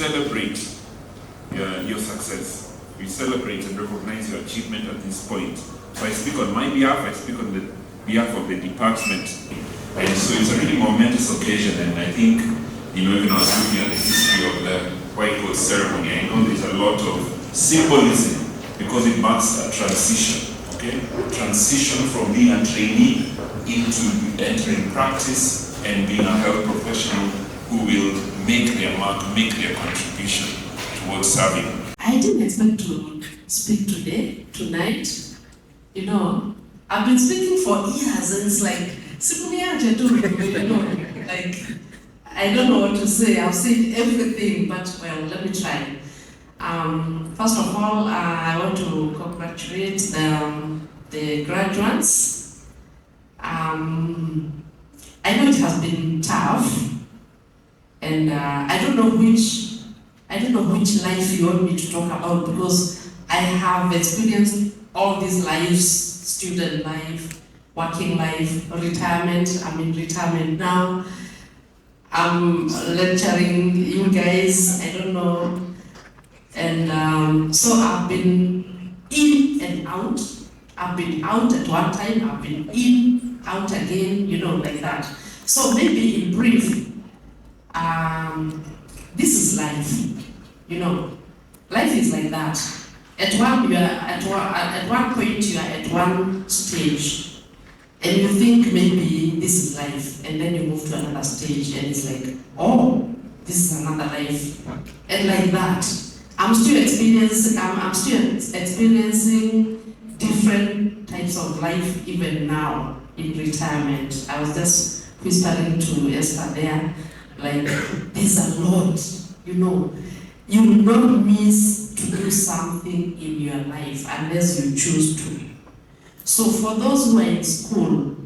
celebrate your success. We celebrate and recognize your achievement at this point. So I speak on my behalf, I speak on the behalf of the department. And so it's a really momentous occasion, and I think, even I was looking at the history of the white coat ceremony, I know there's a lot of symbolism because it marks a transition, okay? Transition from being a trainee into entering practice and being a health professional who will make their mark, make their contribution towards serving. I didn't expect to speak tonight. You know, I've been speaking for years, and it's like, like, I don't know what to say. I've said everything, but well, let me try. First of all, I want to congratulate the graduates. I know it has been tough, and I don't know which life you want me to talk about, because I have experienced all these lives: student life, working life, retirement. I'm in retirement now. I'm lecturing you guys, I don't know. And so I've been in and out. I've been out at one time, I've been in, out again, you know, like that. So maybe in brief, this is life, you know. Life is like that. At one point you are at one stage, and you think maybe this is life, and then you move to another stage, and it's like, oh, this is another life, and like that. I'm still experiencing different types of life even now in retirement. I was just whispering to Esther there, like, there's a lot, you know. You will not miss to do something in your life unless you choose to. So for those who are in school,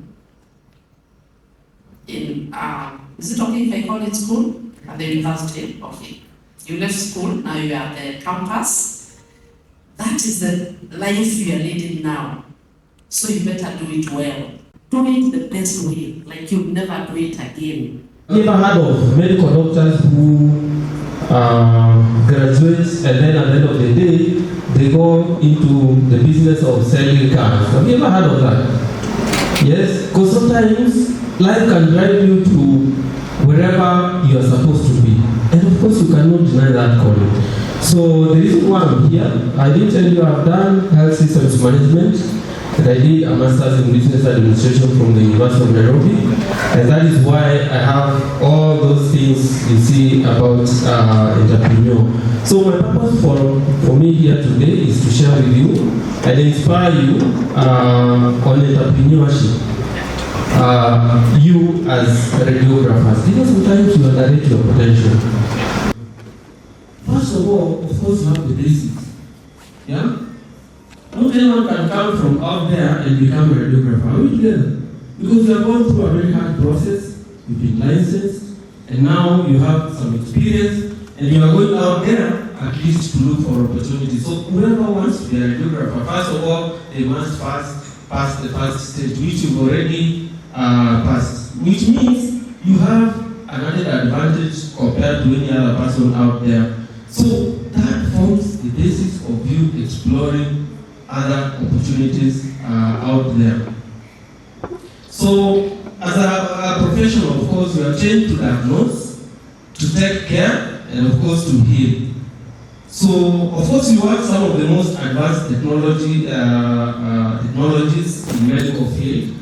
is it okay if I call it school? At the university? Okay. You left school, now you are at the campus. That is the life you are leading now. So you better do it well. Do it the best way, like you'll never do it again. Have you ever heard of medical doctors who graduate, and then at the end of the day, they go into the business of selling cars? Have you ever heard of that? Yes? Because sometimes life can drive you to wherever you are supposed to be. And of course, you cannot deny that calling. So the reason why I'm here, I did tell you I've done health systems management, and I did a master's in business administration from the University of Nairobi. And that is why I have all those things you see about entrepreneur. So my purpose for me here today is to share with you and inspire you on entrepreneurship. You as radiographers, because sometimes you underrate your potential. First of all, of course, you have the basics. Yeah? Not anyone can come from out there and become a radiographer. Are we together? Because you are going through a very hard process, you've been licensed, and now you have some experience, and you are going out there at least to look for opportunities. So whoever wants to be a radiographer, first of all, they must first pass the first stage, which you've already passed. Which means you have an added advantage compared to any other person out there. So that forms the basis of you exploring other opportunities out there. So as a professional, of course, you are trained to diagnose, to take care, and of course to heal. So of course you have some of the most advanced technologies in medical field.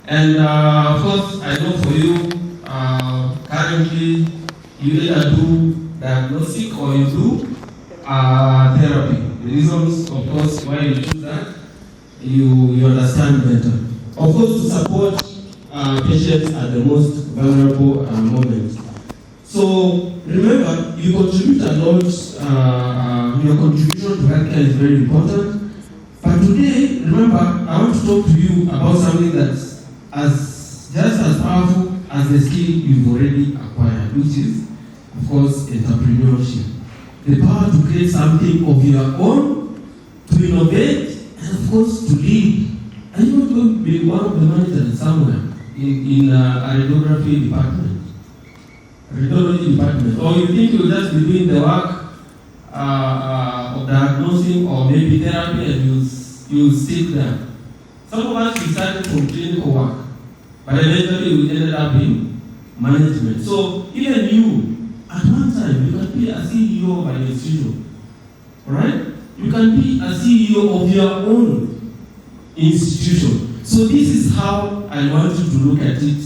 And of course, I know for you, currently you either do diagnostic or you do therapy. The reasons, of course, why you do that, you understand better. Of course, to support patients at the most vulnerable moments. So remember, you contribute a lot. Your contribution to healthcare is very important. But today, remember, I want to talk to you about something that's just as powerful as the skill you've already acquired, which is, of course, entrepreneurship. The power to create something of your own, to innovate, and of course to lead. Are you going to be one of the managers somewhere in a radiography department? radiology department, or you think you'll just be doing the work of diagnosing or maybe therapy and you'll stick there. Some of us we started from clinical work, but eventually we ended up in management. So even you, at one time, you can be a CEO of an institution. Alright? You can be a CEO of your own institution. So this is how I want you to look at it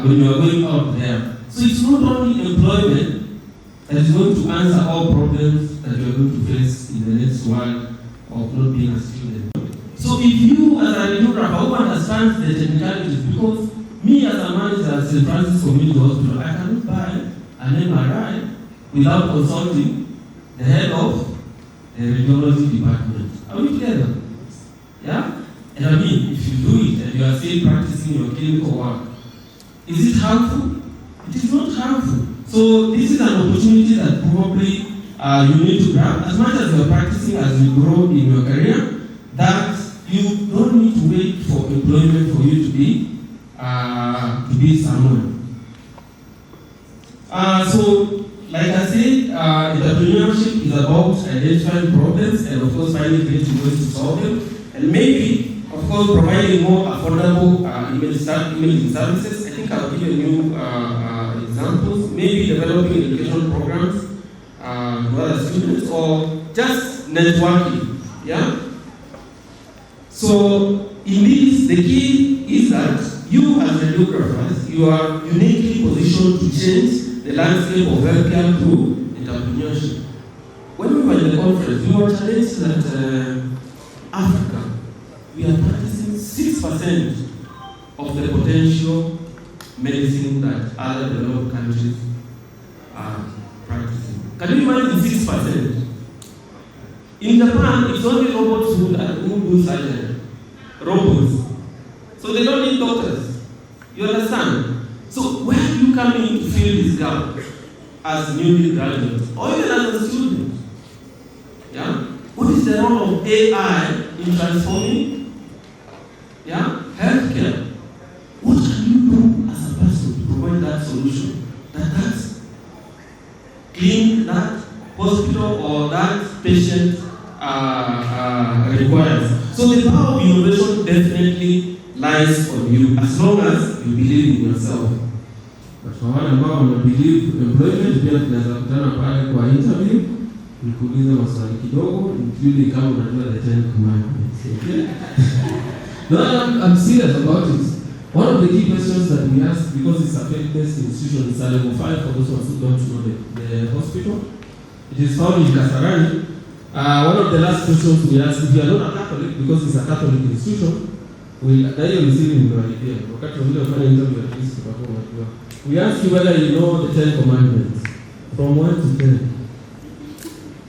when you are going out there. So it's not only employment that is going to answer all problems that you are going to face in the next world of not being a student. So if you as a radiographer who understands the technicalities, because me as a manager at St. Francis Community Hospital, I cannot buy an MRI without consulting the head of the radiology department. Are we together? Yeah? And I mean, if you do it and you are still practicing your clinical work, is it harmful? It is not harmful. So this is an opportunity that probably you need to grab as much as you are practicing, as you grow in your career, that you don't need to wait for employment for you to be someone. So, like I said, entrepreneurship is about identifying problems and, of course, finding creative ways to solve them, and maybe, of course, providing more affordable imaging services. I think I'll give you examples. Maybe developing educational programs to other students, or just networking. Yeah. So, in this, the key is that you, as radiographers, you are uniquely positioned to change the landscape of healthcare through entrepreneurship. When we were in the conference, we were challenged that Africa, we are practicing 6% of the potential medicine that other developed countries are practicing. Can you imagine 6%? In Japan, it's only robots who do surgery. Robots. So they don't need doctors. You understand? So where do you come in to fill this gap as newly graduates or even as a student? Yeah? What is the role of AI in transforming healthcare? What can you do as a person to provide that solution? That clinic, that hospital, or that patient requires. So the power of innovation definitely lies on you, as long as you believe in yourself. But for wale ambao wanabelieve employment, pia tunaweza kutana pale kwa interview, nikuulize maswali kidogo, including kama unajua the 10 commandments. Okay? No, I'm serious about it. One of the key questions that we ask, because it's a faith-based institution, it's a level 5 for those ones who don't know the hospital. It is found in Kasarani. One of the last questions we ask, if you are not a Catholic, because it's a Catholic institution, we ask you whether you know the 10 commandments from 1 to 10.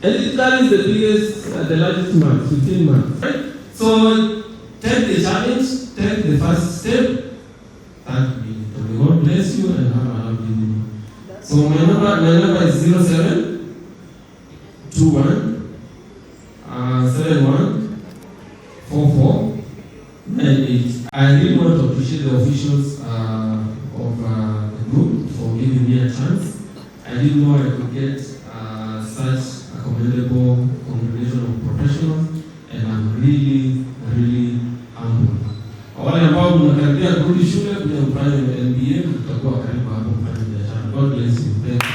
And it carries the biggest, the largest marks, 15 marks. Right? So take the challenge, take the first step. Thank you. God bless you and have a happy day. So my number is 07 21 71 44 98. I really want to appreciate the officials of the group for giving me a chance. I didn't know I could get such a commendable congregation of professionals, and I'm really, really humbled. Wale ambao mnakaribia kurudi shule pia mfanye MBA, mtakuwa karibu hapo mfanye biashara. God bless you. Thank you.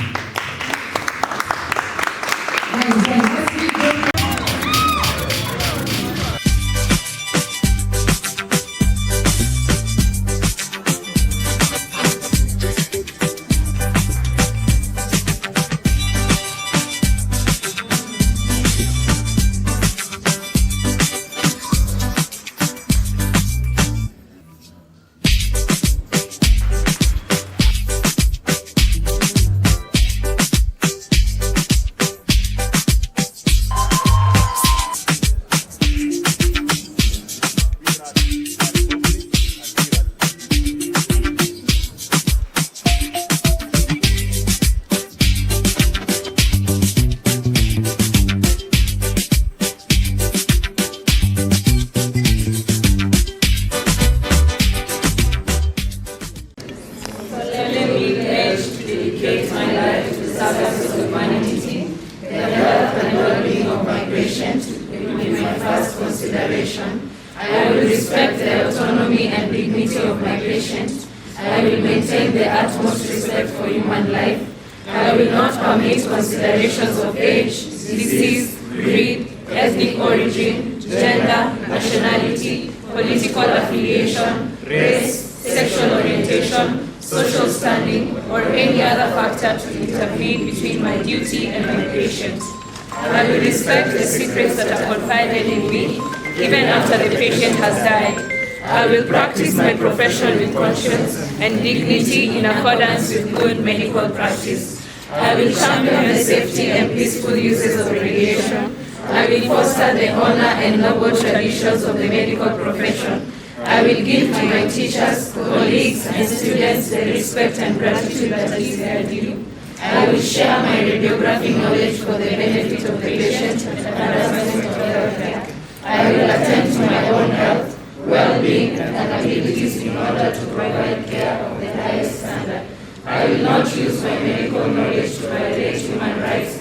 dignity of my patient. I will maintain the utmost respect for human life. I will not permit considerations of age, disease, breed, ethnic origin, gender, nationality, political affiliation, race, sexual orientation, social standing, or any other factor to intervene between my duty and my patient. I will respect the secrets that are confided in me, even after the patient has died. I will practice my profession with conscience and dignity in accordance with good medical practice. I will champion the safety and peaceful uses of radiation. I will foster the honor and noble traditions of the medical profession. I will give to my teachers, colleagues, and students the respect and gratitude that is their due. I will share my radiographic knowledge for the benefit of the patient and advancement of healthcare. I will attend to my own health, well-being, and abilities in order to provide care of the highest standard. I will not use my medical knowledge to violate human rights